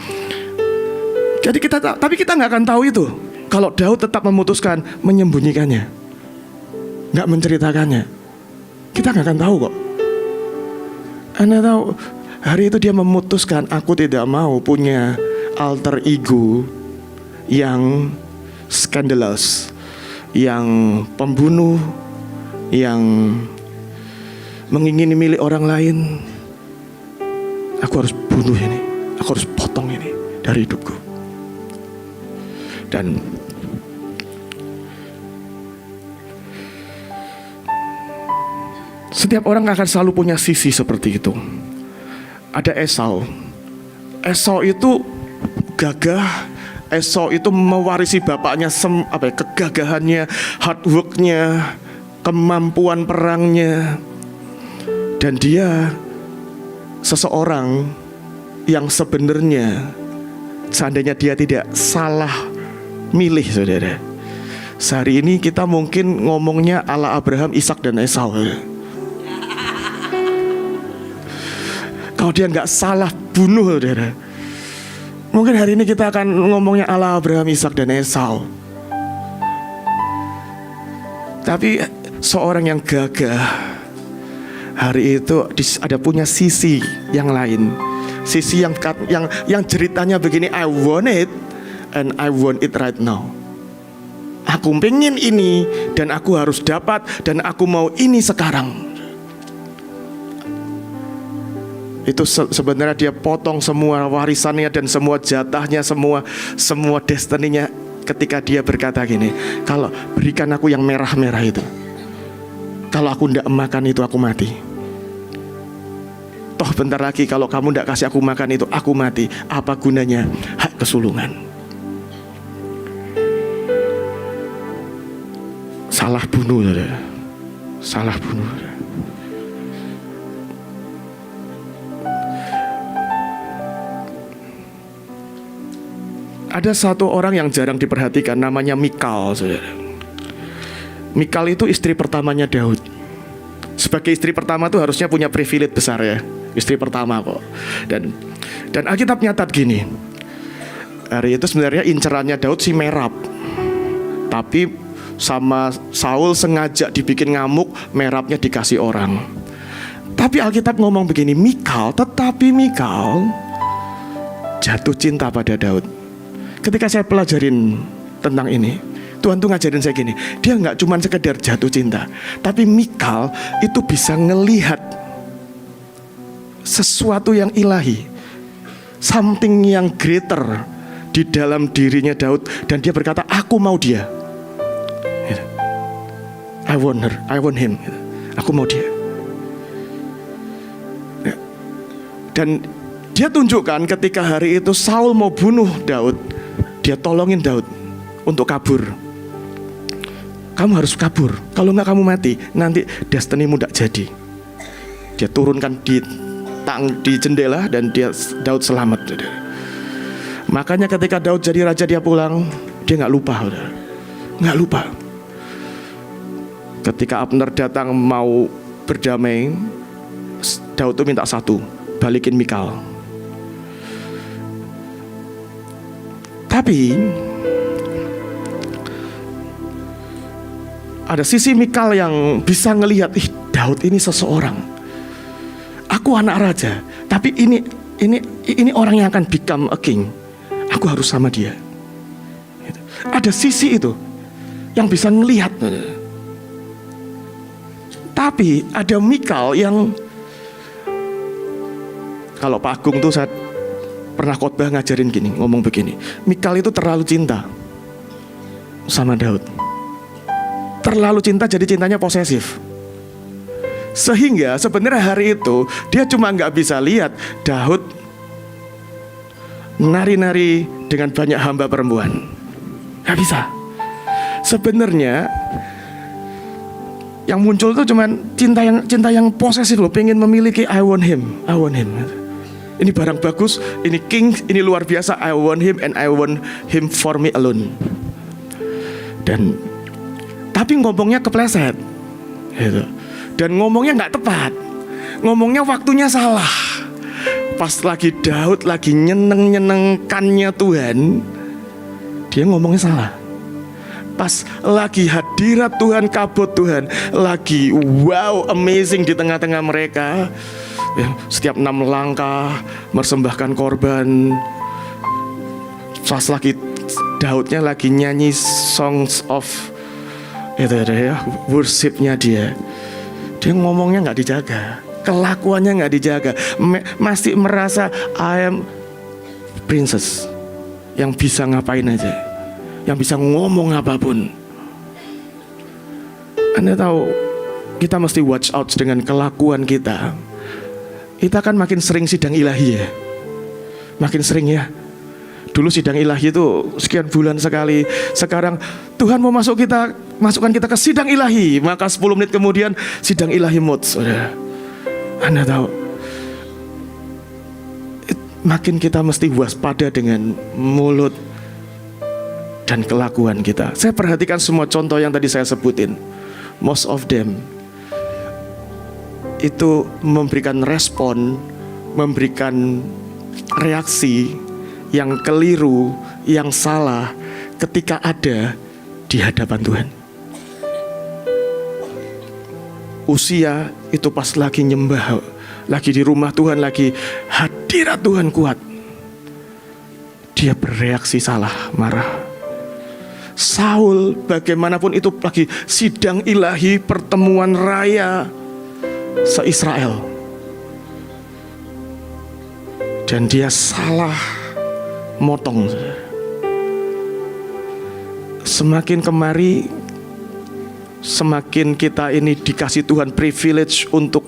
Jadi tapi kita nggak akan tahu itu kalau Daud tetap memutuskan menyembunyikannya, nggak menceritakannya. Kita nggak akan tahu kok. Anda tahu, hari itu dia memutuskan, aku tidak mau punya alter ego yang scandalous, yang pembunuh, yang mengingini milik orang lain. Aku harus bunuh ini, aku harus potong ini dari hidupku. Dan setiap orang akan selalu punya sisi seperti itu. Ada Esau. Esau itu gagah. Esau itu mewarisi bapaknya kegagahannya, hard worknya, kemampuan perangnya. Dan dia seseorang yang sebenarnya seandainya dia tidak salah milih, saudara, sehari ini kita mungkin ngomongnya ala Abraham, Ishak dan Esau. Kalau dia nggak salah bunuh, saudara, mungkin hari ini kita akan ngomongnya ala Abraham, Ishak dan Esau. Tapi seorang yang gagah hari itu ada punya sisi yang lain, sisi yang ceritanya begini, I want it and I want it right now. Aku pengen ini dan aku harus dapat dan aku mau ini sekarang. Itu sebenarnya dia potong semua warisannya dan semua jatahnya, semua destininya ketika dia berkata gini, kalau berikan aku yang merah-merah itu, kalau aku tidak makan itu aku mati. Toh bentar lagi kalau kamu tidak kasih aku makan itu aku mati. Apa gunanya hak kesulungan? Salah bunuh, saudara. Salah bunuh. Ada satu orang yang jarang diperhatikan, namanya Mikal, saudara. Mikal itu istri pertamanya Daud. Sebagai istri pertama tuh harusnya punya privilege besar ya, istri pertama kok. Dan Alkitab nyatat gini, Hari itu sebenarnya incerannya Daud si Merab, tapi sama Saul sengaja dibikin ngamuk, Merabnya dikasih orang. Tapi Alkitab ngomong begini, Mikal jatuh cinta pada Daud. Ketika saya pelajarin tentang ini, Tuhan tuh ngajarin saya gini, dia gak cuma sekedar jatuh cinta, tapi Mikal itu bisa ngelihat sesuatu yang ilahi, something yang greater di dalam dirinya Daud, dan dia berkata, aku mau dia. I want her, I want him. Aku mau dia. Dan dia tunjukkan ketika hari itu Saul mau bunuh Daud, dia tolongin Daud untuk kabur. Kamu harus kabur, kalau enggak kamu mati, nanti destinimu tidak jadi. Dia turunkan di jendela dan Daud selamat. Makanya ketika Daud jadi raja, dia pulang, dia nggak lupa. Ketika Abner datang mau berdamai, Daud tuh minta satu, balikin Mikal. Tapi ada sisi Mikal yang bisa ngelihat, Daud ini seseorang. Aku anak raja, tapi ini orang yang akan become a king. Aku harus sama dia. Ada sisi itu yang bisa ngelihat. Tapi ada Mikal yang, kalau Pak Agung tuh saya pernah khotbah ngajarin gini, ngomong begini, Mikal itu terlalu cinta sama Daud. Terlalu cinta, jadi cintanya posesif. Sehingga sebenarnya hari itu dia cuma nggak bisa lihat Daud nari-nari dengan banyak hamba perempuan. Gak bisa. Sebenarnya yang muncul tuh cuman cinta yang posesif loh, pengen memiliki. I want him. Ini barang bagus, ini king, ini luar biasa. I want him and I want him for me alone. Tapi ngomongnya kepleset, gitu. Dan ngomongnya nggak tepat. Ngomongnya waktunya salah. Pas lagi Daud lagi nyenengkannya Tuhan, dia ngomongnya salah. Pas lagi hadirat Tuhan, kabut Tuhan, lagi wow amazing di tengah-tengah mereka, ya, setiap 6 langkah mempersembahkan korban. Pas lagi Daudnya lagi nyanyi songs of worshipnya dia ngomongnya nggak dijaga, kelakuannya nggak dijaga, masih merasa I am princess yang bisa ngapain aja, yang bisa ngomong apapun. Anda tahu, kita mesti watch out dengan kelakuan kita. Kita kan makin sering sidang ilahi ya, makin sering ya. Dulu sidang ilahi itu sekian bulan sekali. Sekarang Tuhan mau masukkan kita ke sidang ilahi, maka 10 menit kemudian sidang ilahi mood. Anda tahu, makin kita mesti waspada dengan mulut dan kelakuan kita. Saya perhatikan semua contoh yang tadi saya sebutin. Most of them itu memberikan respon, memberikan reaksi yang keliru, yang salah ketika ada di hadapan Tuhan. Usia itu pas lagi nyembah, lagi di rumah Tuhan, lagi hadirat Tuhan kuat, dia bereaksi salah, marah. Saul bagaimanapun itu lagi sidang ilahi, pertemuan raya se-Israel, dan dia salah motong. Semakin kemari, semakin kita ini dikasih Tuhan privilege untuk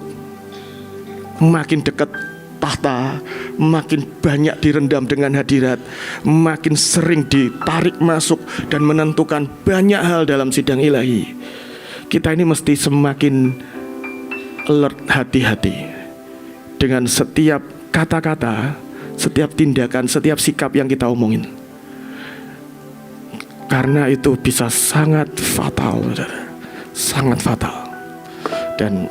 makin dekat tahta, makin banyak direndam dengan hadirat, makin sering ditarik masuk dan menentukan banyak hal dalam sidang ilahi. Kita ini mesti semakin alert, hati-hati dengan setiap kata-kata, setiap tindakan, setiap sikap yang kita omongin. Karena itu bisa sangat fatal, saudara. Sangat fatal. Dan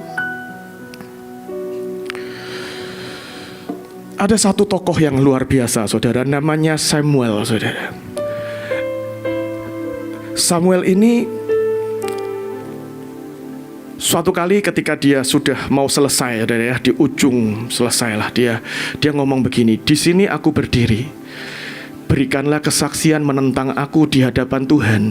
Ada satu tokoh yang luar biasa, saudara, namanya Samuel, saudara. Samuel ini suatu kali ketika dia sudah mau selesai, saudara, ya, di ujung selesailah dia ngomong begini, "Di sini aku berdiri. Berikanlah kesaksian menentang aku di hadapan Tuhan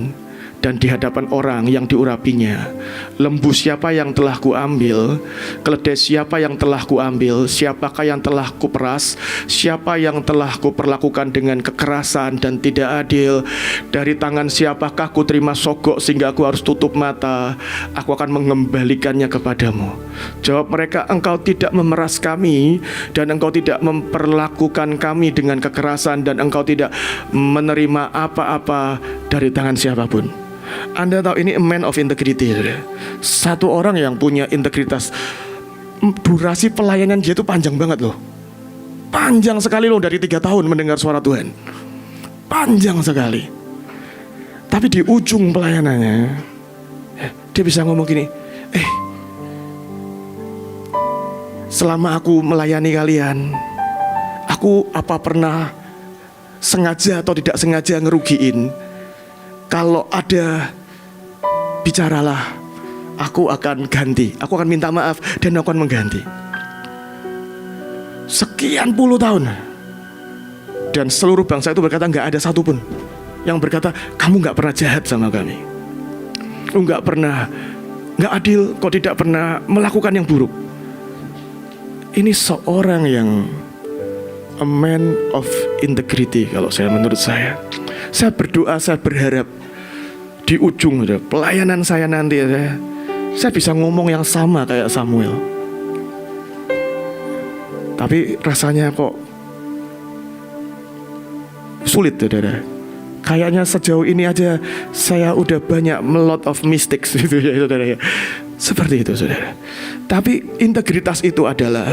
dan di hadapan orang yang diurapinya. Lembu siapa yang telah kuambil? Keledai siapa yang telah kuambil? Siapakah yang telah kuperas? Siapa yang telah kuperlakukan dengan kekerasan dan tidak adil? Dari tangan siapakah ku terima sogok sehingga aku harus tutup mata? Aku akan mengembalikannya kepadamu." Jawab mereka, "Engkau tidak memeras kami, dan engkau tidak memperlakukan kami dengan kekerasan, dan engkau tidak menerima apa-apa dari tangan siapapun." Anda tahu ini a man of integrity, saudara. Satu orang yang punya integritas. Durasi pelayanan dia itu panjang banget loh. Panjang sekali loh, dari 3 tahun mendengar suara Tuhan. Panjang sekali. Tapi di ujung pelayanannya dia bisa ngomong gini, selama aku melayani kalian, aku apa pernah sengaja atau tidak sengaja ngerugiin? Kalau ada, bicaralah, aku akan ganti. Aku akan minta maaf dan aku akan mengganti. Sekian puluh tahun. Dan seluruh bangsa itu berkata, nggak ada satupun yang berkata, "Kamu nggak pernah jahat sama kami. Nggak pernah, nggak adil, kau tidak pernah melakukan yang buruk." Ini seorang yang a man of integrity kalau menurut saya. Saya berdoa, saya berharap di ujung pelayanan saya nanti saya bisa ngomong yang sama kayak Samuel. Tapi rasanya kok sulit, saudara. Kayaknya sejauh ini aja saya udah banyak lot of mistakes gitu ya, saudara ya. Seperti itu, saudara. Tapi integritas itu adalah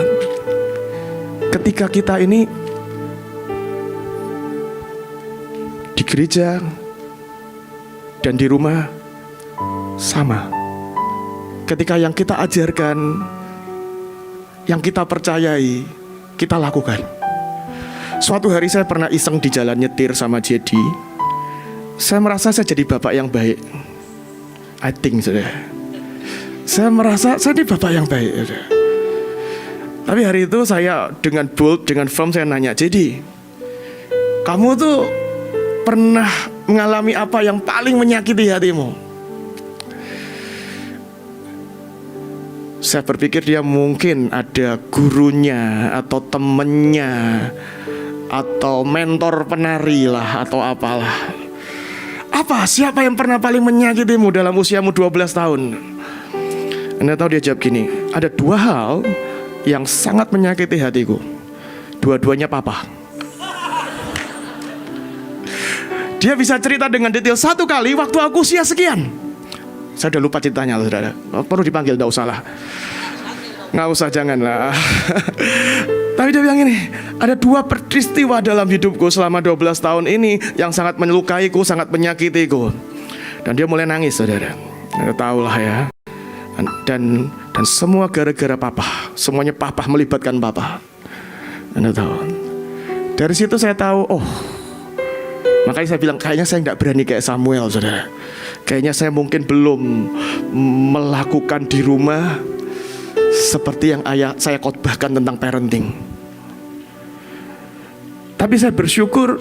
ketika kita ini di gereja dan di rumah sama. Ketika yang kita ajarkan, yang kita percayai, kita lakukan. Suatu hari saya pernah iseng di jalan nyetir sama Jedi. Saya merasa saya jadi bapak yang baik. I think, saudara. Saya merasa saya ini bapak yang baik, saudara. Tapi hari itu saya dengan bold, dengan firm saya nanya, "Jedi, kamu tuh pernah mengalami apa yang paling menyakiti hatimu?" Saya berpikir dia mungkin ada gurunya atau temennya atau mentor penari lah atau apalah. "Apa? Siapa yang pernah paling menyakitimu dalam usiamu 12 tahun? Anda tahu dia jawab gini, "Ada 2 hal yang sangat menyakiti hatiku. Dua-duanya papa." Dia bisa cerita dengan detail, "Satu kali waktu aku usia sekian." Saya udah lupa ceritanya, saudara. Perlu dipanggil, gak usah lah. Gak usah, janganlah. Tapi dia bilang ini, "Ada 2 peristiwa dalam hidupku selama 12 tahun ini yang sangat menyelukaiku, sangat menyakitiku." Dan dia mulai nangis, saudara. Anda tahu lah ya. Dan semua gara-gara papa. Semuanya papa, melibatkan papa. Anda tahu. Dari situ saya tahu, makanya saya bilang, kayaknya saya nggak berani kayak Samuel, saudara. Kayaknya saya mungkin belum melakukan di rumah seperti yang ayah saya khotbahkan tentang parenting. Tapi saya bersyukur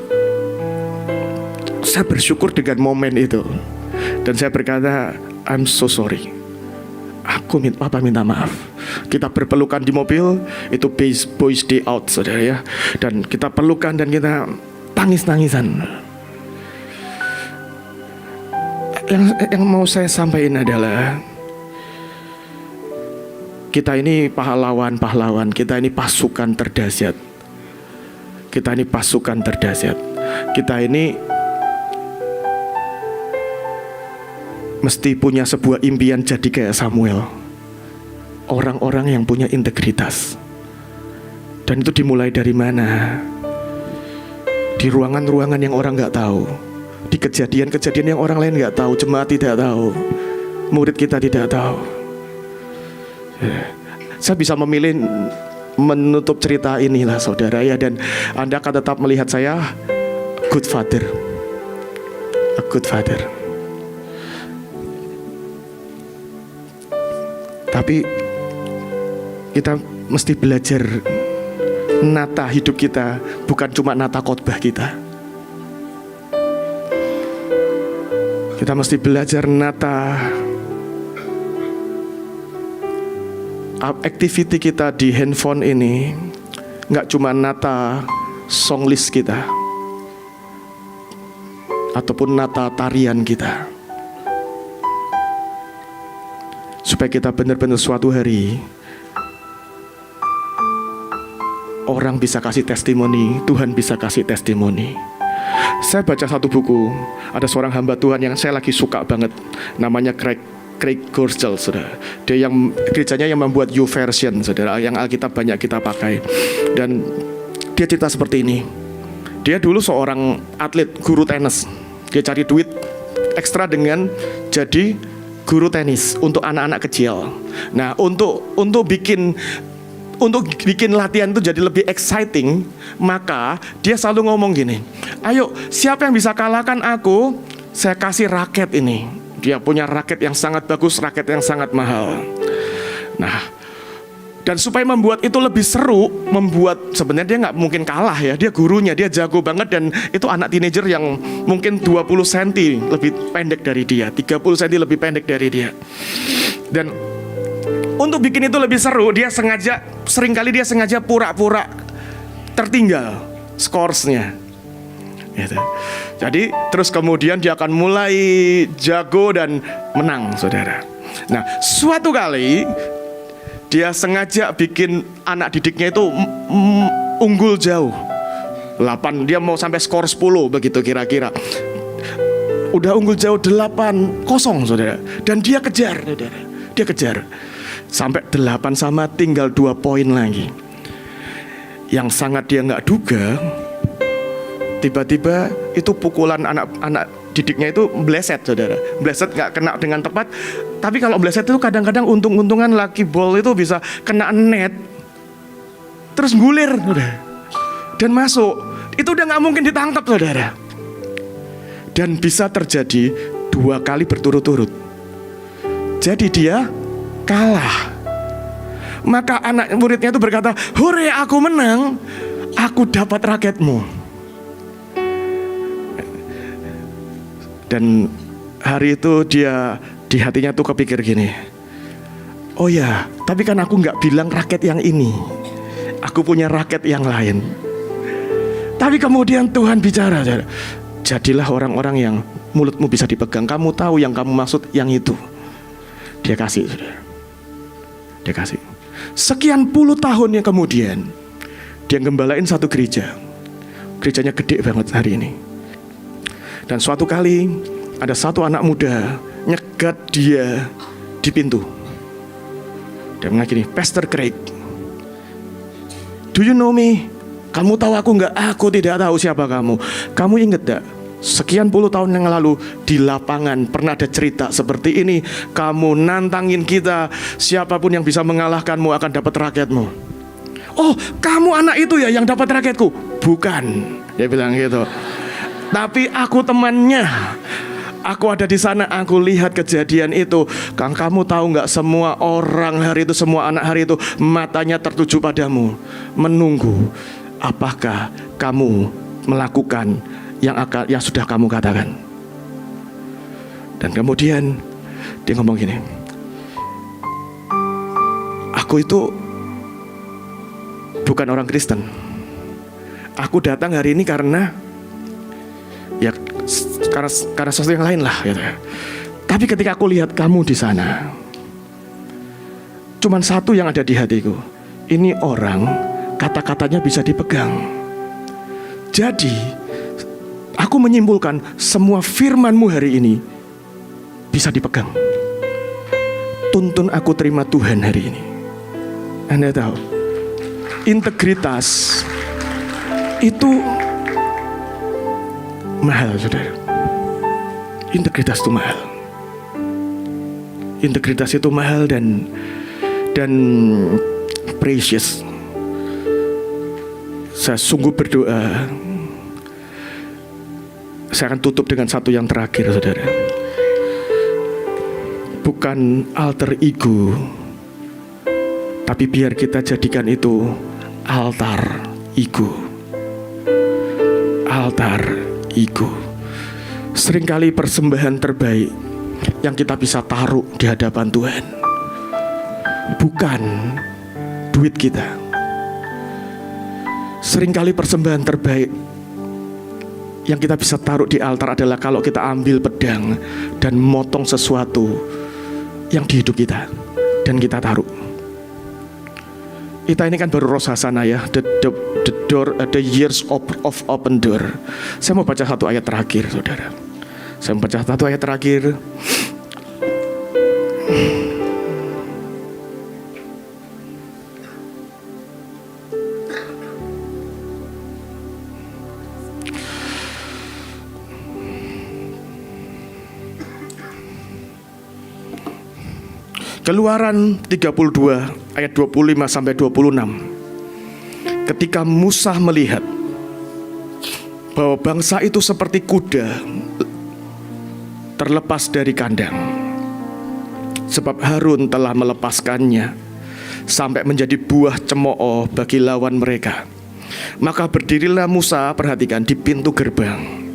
dengan momen itu. Dan saya berkata, "I'm so sorry. Papa minta maaf." Kita berpelukan di mobil, itu boys day out, saudara ya. Dan kita pelukan dan kita tangis-tangisan. Yang mau saya sampaikan adalah kita ini pahlawan-pahlawan, kita ini pasukan terdahsyat. Kita ini pasukan terdahsyat. Kita ini mesti punya sebuah impian jadi kayak Samuel. Orang-orang yang punya integritas. Dan itu dimulai dari mana? Di ruangan-ruangan yang orang gak tahu, di kejadian-kejadian yang orang lain gak tahu, jemaat tidak tahu, murid kita tidak tahu. Saya bisa memilih menutup cerita inilah saudara ya, dan Anda akan tetap melihat saya good father, a good father. Tapi kita mesti belajar nata hidup kita, bukan cuma nata khotbah kita. Kita mesti belajar nata activity kita di handphone ini, nggak cuma nata song list kita ataupun nata tarian kita, supaya kita benar-benar suatu hari orang bisa kasih testimoni, Tuhan bisa kasih testimoni. Saya baca satu buku, ada seorang hamba Tuhan yang saya lagi suka banget, namanya Craig Groeschel, saudara. Dia yang gerejanya yang membuat YouVersion, saudara, yang Alkitab banyak kita pakai. Dan dia cerita seperti ini. Dia dulu seorang atlet, guru tenis. Dia cari duit ekstra dengan jadi guru tenis untuk anak-anak kecil. Nah, untuk bikin latihan itu jadi lebih exciting, maka dia selalu ngomong gini, ayo siapa yang bisa kalahkan aku, saya kasih raket ini. Dia punya raket yang sangat bagus, raket yang sangat mahal. Nah, dan supaya membuat itu lebih seru, sebenarnya dia nggak mungkin kalah ya, dia gurunya, dia jago banget, dan itu anak teenager yang mungkin 20 cm lebih pendek dari dia, 30 cm lebih pendek dari dia. Dan untuk bikin itu lebih seru, seringkali dia sengaja pura-pura tertinggal scoresnya gitu. Jadi terus kemudian dia akan mulai jago dan menang, saudara. Nah, suatu kali dia sengaja bikin anak didiknya itu unggul jauh 8, dia mau sampai skor 10 begitu kira-kira. Udah unggul jauh 8-0, saudara. Dan dia kejar, saudara. Dia kejar sampai 8-sama, tinggal 2 poin lagi. Yang sangat dia nggak duga, tiba-tiba itu pukulan anak didiknya itu bleset, saudara. Bleset nggak kena dengan tepat. Tapi kalau bleset itu kadang-kadang untung-untungan lucky ball itu bisa kena net, terus gulir, saudara, dan masuk. Itu udah nggak mungkin ditangkap, saudara. Dan bisa terjadi 2 kali berturut-turut. Jadi dia kalah. Maka anak muridnya itu berkata, hore, aku menang, aku dapat raketmu. Dan hari itu dia di hatinya tuh kepikir gini, oh ya, tapi kan aku gak bilang raket yang ini, aku punya raket yang lain. Tapi kemudian Tuhan bicara, jadilah orang-orang yang mulutmu bisa dipegang, kamu tahu yang kamu maksud yang itu. Dia kasih, saudara. Dia kasih. Sekian puluh tahun yang kemudian, dia gembalain satu gereja. Gerejanya gede banget hari ini. Dan suatu kali ada satu anak muda nyegat dia di pintu. Dia bilang gini, Pastor Craig, do you know me? Kamu tahu aku enggak? Aku tidak tahu siapa kamu. Kamu ingat enggak? Sekian puluh tahun yang lalu di lapangan pernah ada cerita seperti ini. Kamu nantangin kita, siapapun yang bisa mengalahkanmu akan dapat rakyatmu. Oh, kamu anak itu ya yang dapat rakyatku? Bukan, dia bilang gitu. Tapi aku temannya. Aku ada di sana, aku lihat kejadian itu. Kang, kamu tahu nggak, semua orang hari itu, semua anak hari itu matanya tertuju padamu, menunggu apakah kamu melakukan yang sudah kamu katakan. Dan kemudian dia ngomong gini, aku itu bukan orang Kristen. Aku datang hari ini karena sesuatu yang lain lah gitu. Tapi ketika aku lihat kamu di sana, cuman satu yang ada di hatiku, ini orang kata-katanya bisa dipegang. Jadi aku menyimpulkan semua firman-Mu hari ini bisa dipegang. Tuntun aku terima Tuhan hari ini. Anda tahu, integritas itu mahal, saudara. Integritas itu mahal. Integritas itu mahal dan precious. Saya sungguh berdoa. Saya akan tutup dengan satu yang terakhir, saudara. Bukan alter ego, tapi biar kita jadikan itu altar ego. Altar ego. Seringkali persembahan terbaik yang kita bisa taruh di hadapan Tuhan bukan duit kita. Seringkali persembahan terbaik yang kita bisa taruh di altar adalah kalau kita ambil pedang dan motong sesuatu yang di hidup kita dan kita taruh. Kita ini kan baru Rosh Hashanah ya, the years of open door. Saya mau baca satu ayat terakhir, saudara. Saya mau baca satu ayat terakhir. Keluaran 32 ayat 25 sampai 26. Ketika Musa melihat bahwa bangsa itu seperti kuda terlepas dari kandang, sebab Harun telah melepaskannya sampai menjadi buah cemooh bagi lawan mereka. Maka berdirilah Musa, perhatikan, di pintu gerbang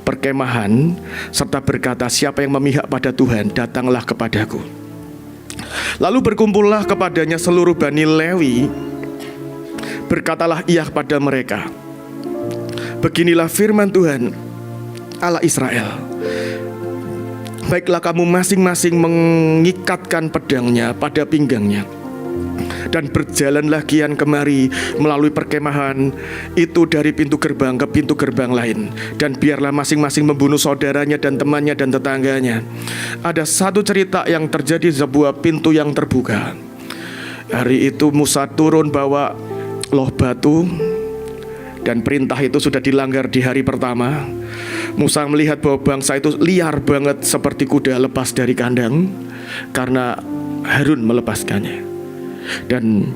perkemahan serta berkata, siapa yang memihak pada Tuhan, datanglah kepadaku. Lalu berkumpullah kepadanya seluruh Bani Lewi. Berkatalah ia kepada mereka, beginilah firman Tuhan Allah Israel, baiklah kamu masing-masing mengikatkan pedangnya pada pinggangnya, dan berjalanlah kian kemari melalui perkemahan itu dari pintu gerbang ke pintu gerbang lain, dan biarlah masing-masing membunuh saudaranya dan temannya dan tetangganya. Ada satu cerita yang terjadi di sebuah pintu yang terbuka. Hari itu Musa turun bawa loh batu, dan perintah itu sudah dilanggar di hari pertama. Musa melihat bahwa bangsa itu liar banget seperti kuda lepas dari kandang karena Harun melepaskannya. Dan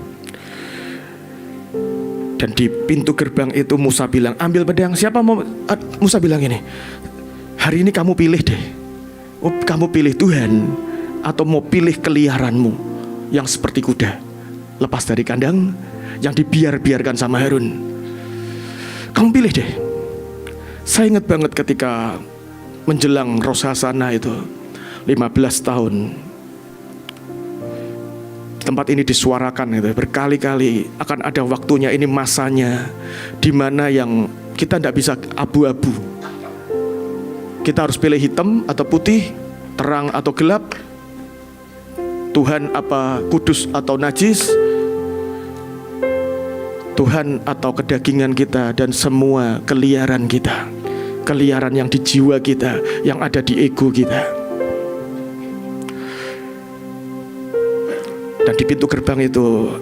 di pintu gerbang itu Musa bilang, ambil pedang. Siapa mau? Musa bilang ini, hari ini kamu pilih deh. Kamu pilih Tuhan atau mau pilih keliaranmu yang seperti kuda lepas dari kandang, yang dibiarkan sama Harun. Kamu pilih deh. Saya ingat banget ketika menjelang Rosh Hashanah itu 15 tahun tempat ini disuarakan itu berkali-kali, akan ada waktunya, ini masanya di mana yang kita tidak bisa abu-abu. Kita harus pilih hitam atau putih, terang atau gelap, Tuhan apa kudus atau najis, Tuhan atau kedagingan kita dan semua keliaran kita, keliaran yang di jiwa kita, yang ada di ego kita. Dan di pintu gerbang itu,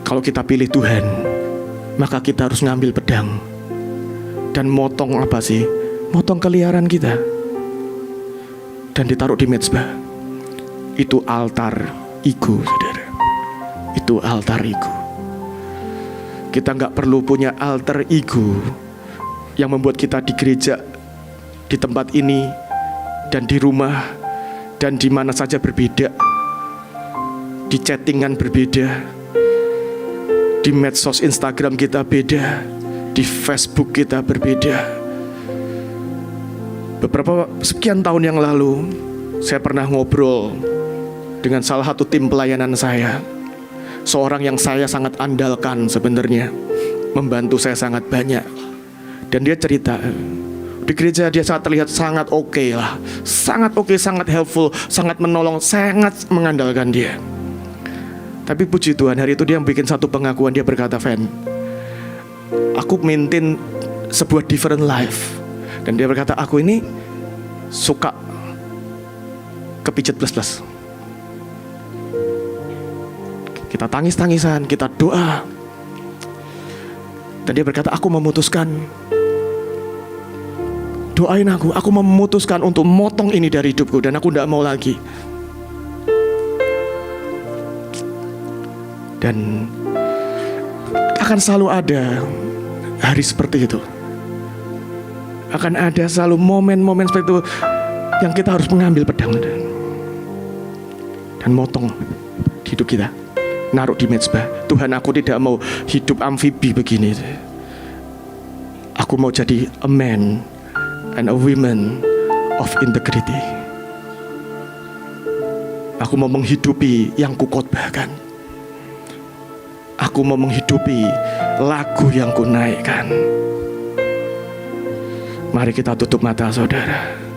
kalau kita pilih Tuhan, maka kita harus ngambil pedang dan motong apa sih? Motong keliaran kita dan ditaruh di mezbah. Itu altar ego, saudara. Itu altar ego. Kita nggak perlu punya altar ego yang membuat kita di gereja, di tempat ini, dan di rumah, dan di mana saja berbeda. Di chattingan berbeda, di medsos Instagram kita beda, di Facebook kita berbeda. Beberapa sekian tahun yang lalu, saya pernah ngobrol dengan salah satu tim pelayanan saya, seorang yang saya sangat andalkan sebenarnya, membantu saya sangat banyak. Dan dia cerita, di gereja dia terlihat sangat oke lah, sangat oke, sangat helpful, sangat menolong, sangat mengandalkan dia. Tapi puji Tuhan, hari itu dia bikin satu pengakuan. Dia berkata, Van, aku maintain sebuah different life. Dan dia berkata, aku ini suka kepijet plus-plus. Kita tangis-tangisan, kita doa. Dan dia berkata, aku memutuskan, doain aku memutuskan untuk motong ini dari hidupku. Dan aku tidak mau lagi. Dan Akan selalu ada hari seperti itu. Akan ada selalu momen-momen seperti itu yang kita harus mengambil pedang dan motong hidup kita, naruh di mezbah. Tuhan, aku tidak mau hidup amfibi begini. Aku mau jadi a man and a woman of integrity. Aku mau menghidupi yang kukhotbahkan. Aku mau menghidupi lagu yang kunaikkan. Mari kita tutup mata, saudara.